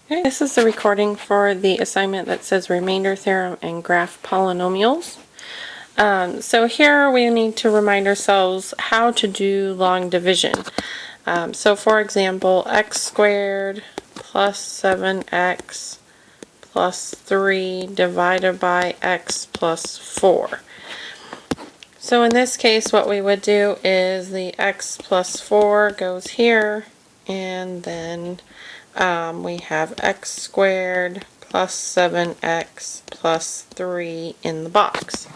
Okay, this is the recording for the assignment that says remainder theorem and graph polynomials. So here we need to remind ourselves how to do long division. So for example, x squared plus 7x plus 3 divided by x plus 4. So in this case what we would do is the x plus 4 goes here, and then we have x squared plus 7x plus 3 in the box.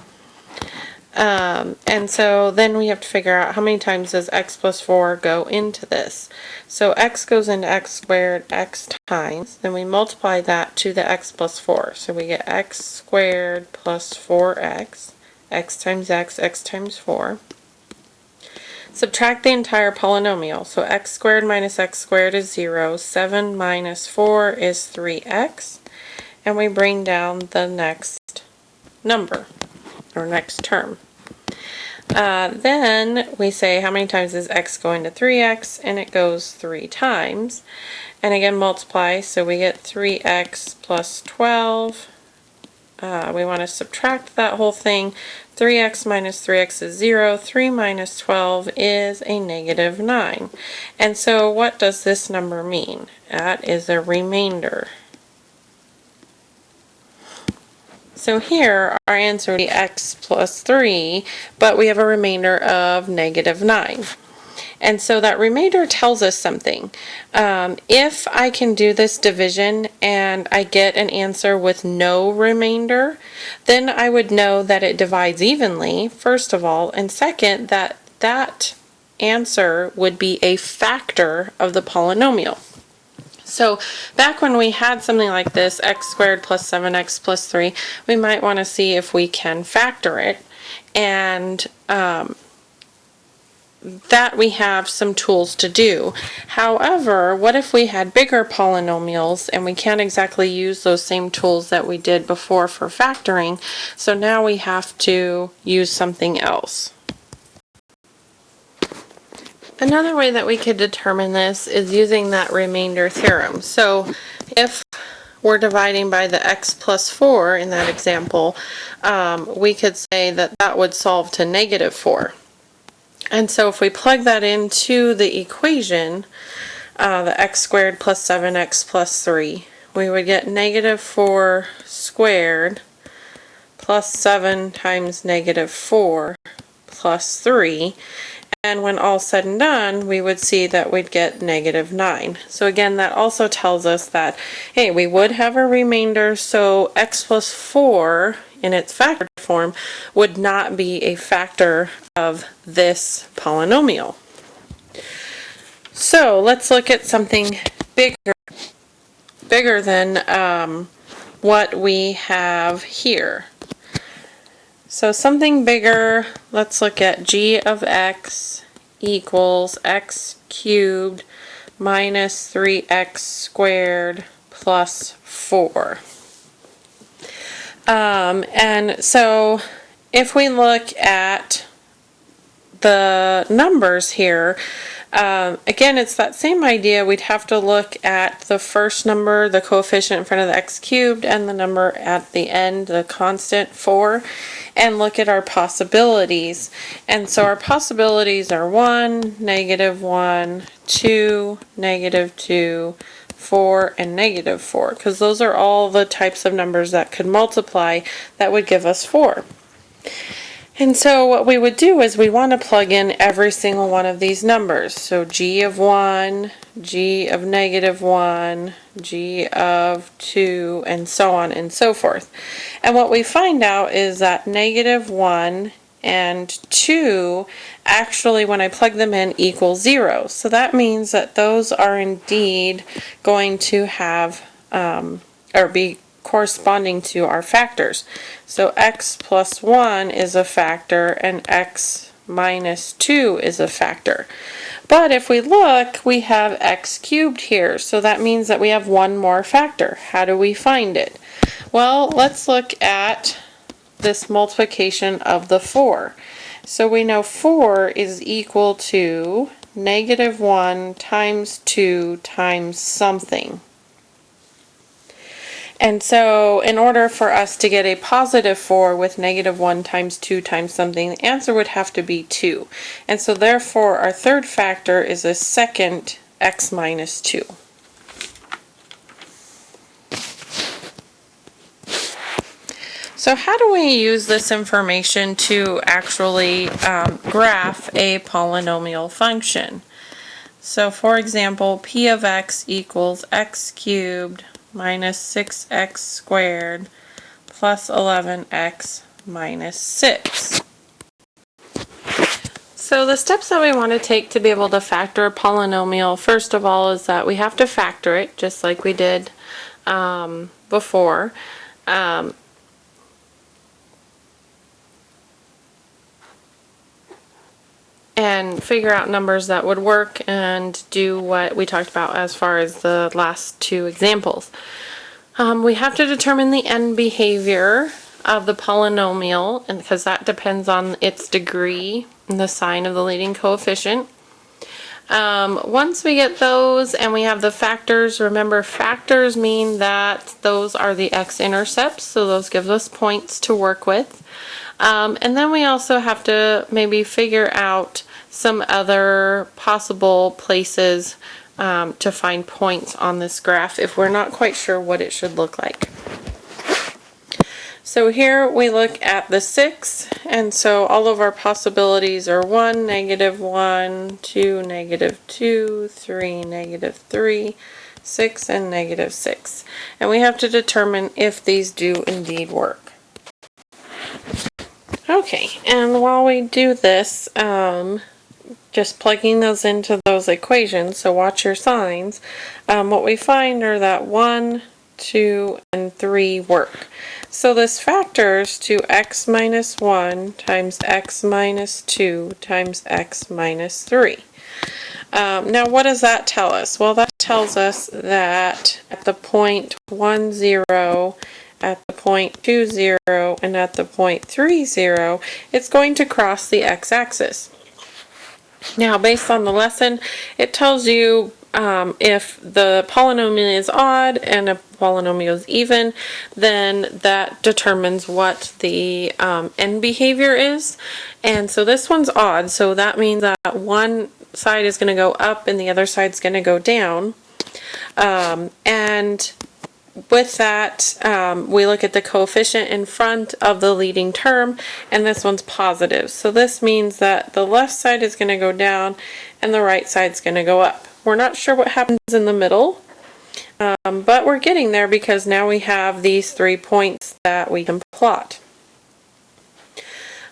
And so then we have to figure out how many times does x plus 4 go into this. So x goes into x squared x times, then we multiply that to the x plus 4. So we get x squared plus 4x, x times 4. Subtract the entire polynomial. So x squared minus x squared is 0. 7 minus 4 is 3x. And we bring down the next number, or next term. Then we say how many times is x going to 3x, and it goes 3 times. And again multiply, so we get 3x plus 12. We want to subtract that whole thing. 3x minus 3x is 0. 3 minus 12 is a negative 9. And so what does this number mean? That is a remainder. So here our answer would be x plus 3, but we have a remainder of negative 9. And so that remainder tells us something. If I can do this division and I get an answer with no remainder, then I would know that it divides evenly, first of all, and second, that that answer would be a factor of the polynomial. So back when we had something like this, x squared plus 7x plus 3, we might want to see if we can factor it, and that we have some tools to do. However, what if we had bigger polynomials and we can't exactly use those same tools that we did before for factoring, so now we have to use something else. Another way that we could determine this is using that remainder theorem. So if we're dividing by the x plus 4 in that example, we could say that that would solve to negative 4. And so if we plug that into the equation, the x squared plus 7x plus 3, we would get negative 4 squared plus 7 times negative 4 plus 3. And when all said and done, we would see that we'd get negative 9. So again, that also tells us that, hey, we would have a remainder, so x plus 4 in its factored form would not be a factor of this polynomial. So let's look at something bigger than what we have here. So something bigger, let's look at g of x equals x cubed minus 3x squared plus 4. And so if we look at the numbers here, again, it's that same idea. We'd have to look at the first number, the coefficient in front of the x cubed, and the number at the end, the constant 4, and look at our possibilities. And so our possibilities are 1, negative 1, 2, negative 2, 4, and negative 4, because those are all the types of numbers that could multiply that would give us 4. And so what we would do is we want to plug in every single one of these numbers. So g of 1, g of negative 1, g of 2, and so on and so forth. And what we find out is that negative 1 and 2 actually, when I plug them in, equal 0. So that means that those are indeed going to have, or be corresponding to our factors. So x plus 1 is a factor and x minus 2 is a factor. But if we look, we have x cubed here, so that means that we have one more factor. How do we find it? Well, let's look at this multiplication of the 4. So we know 4 is equal to negative 1 times 2 times something. And so in order for us to get a positive 4 with -1 times 2 times something, the answer would have to be 2. And so therefore our third factor is a second x minus 2. So how do we use this information to actually graph a polynomial function? So for example, p of x equals x cubed minus 6x squared plus 11x minus 6. So the steps that we want to take to be able to factor a polynomial, first of all, is that we have to factor it, just like we did before. And figure out numbers that would work and do what we talked about as far as the last two examples. We have to determine the end behavior of the polynomial, and because that depends on its degree and the sign of the leading coefficient. Once we get those and we have the factors, remember factors mean that those are the x-intercepts, so those give us points to work with. And then we also have to maybe figure out some other possible places to find points on this graph if we're not quite sure what it should look like. So here we look at the 6, and so all of our possibilities are 1, -1, 2, -2, 3, -3, 6, and -6. And we have to determine if these do indeed work. Okay, and while we do this, just plugging those into those equations, so watch your signs, what we find are that 1, 2, and 3 work. So this factors to x minus 1 times x minus 2 times x minus 3. Now what does that tell us? Well, that tells us that at the point 1, 0, at the point 2, 0, and at the point 3, 0, it's going to cross the x-axis. Now, based on the lesson, it tells you if the polynomial is odd and a polynomial is even, then that determines what the end behavior is. And so this one's odd, so that means that one side is going to go up and the other side is going to go down. And with that, we look at the coefficient in front of the leading term, and this one's positive. So this means that the left side is going to go down and the right side is going to go up. We're not sure what happens in the middle, but we're getting there because now we have these 3 points that we can plot.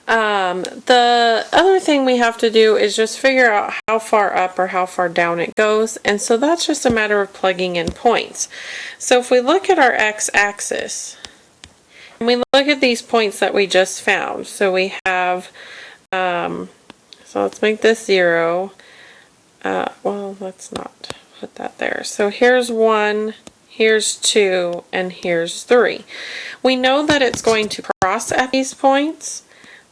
The other thing we have to do is just figure out how far up or how far down it goes, and so that's just a matter of plugging in points. So if we look at our x-axis, and we look at these points that we just found, so we have, so let's make this 0, well, let's not put that there. So here's 1, here's 2, and here's 3. We know that it's going to cross at these points,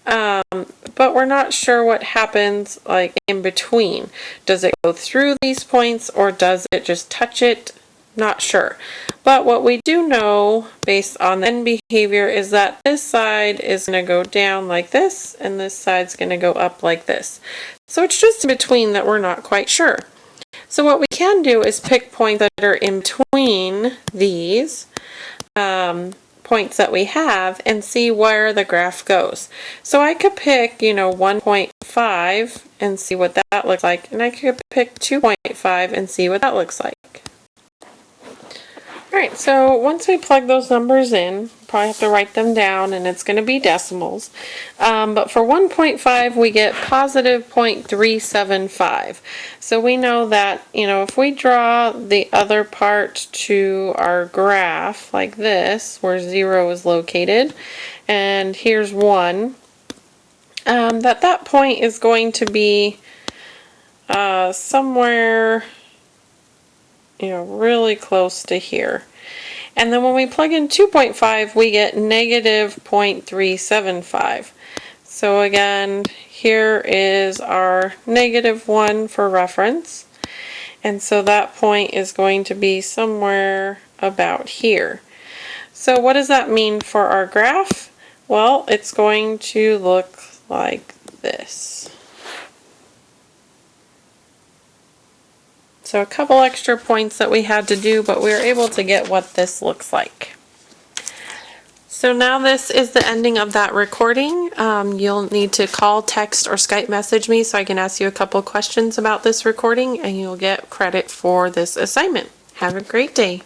but we're not sure what happens like in between. Does it go through these points or does it just touch it? Not sure. But what we do know based on the end behavior is that this side is going to go down like this and this side's going to go up like this. So it's just in between that we're not quite sure. So what we can do is pick points that are in between these points that we have and see where the graph goes. So I could pick, 1.5 and see what that looks like, and I could pick 2.5 and see what that looks like. Alright, so once we plug those numbers in, probably have to write them down, and it's going to be decimals. But for 1.5, we get positive 0.375. So we know that, if we draw the other part to our graph like this, where 0 is located, and here's 1, that point is going to be somewhere really close to here. And then when we plug in 2.5, we get negative 0.375. So again, here is our -1 for reference. And so that point is going to be somewhere about here. So what does that mean for our graph? Well, it's going to look like this. So a couple extra points that we had to do, but we were able to get what this looks like. So now this is the ending of that recording. You'll need to call, text, or Skype message me so I can ask you a couple questions about this recording, and you'll get credit for this assignment. Have a great day.